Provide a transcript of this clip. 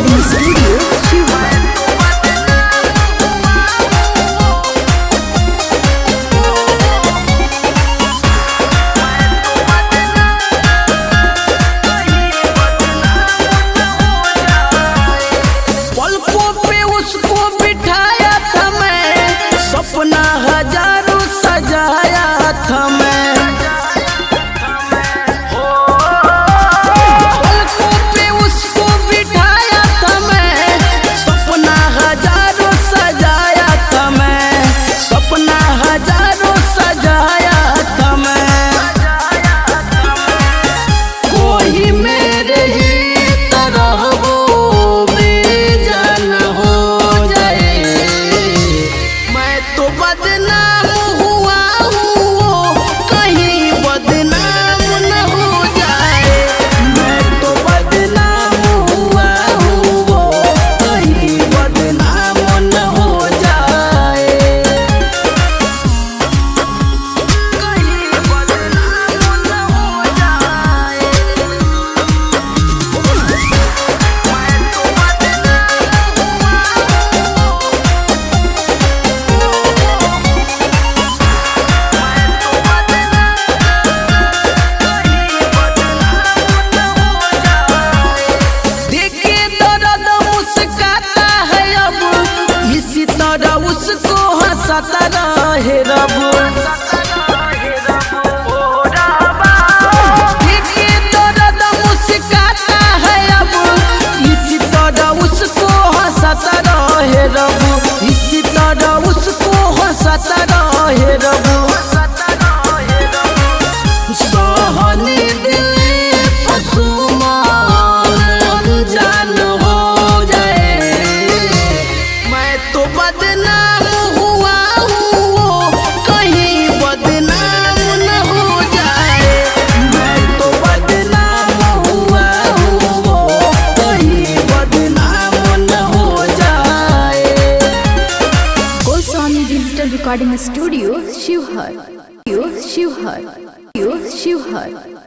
Recording studio Sheohar. सपना हजारों सजाया था मैं, पलकों पे उसको बिठाया था मैं। सपना हजारों सजाया था मैं, सपना हजारों सजाया था मैं। कोई मेरे ही तरह वो बेजान हो जाए, मैं तो बदनाम हुआ हूँ, कहीं बदनाम न हो जाए। मैं तो बदनाम हुआ हूँ, कहीं बदनाम न हो जाए, कहीं बदनाम न हो जाए। मैं तो बदनाम देखे दर्द मुस्काता है अब, इसी तरह उसको हंसाता रहे रब। देखे दर्द मुस्काता है अब, इसी तरह उसको हंसाता रहे रब, इसी तरह उसको हंसाता रहे रब। सोहनी दिल पशुमान अनजान हो जाए, मैं तो बदनाम हुआ हूँ, कहीं बदनाम न हो जाए। मैं तो बदनाम हुआ हूँ, कहीं बदनाम न हो जाए। Goswami digital recording studio Sheohar. Sheohar.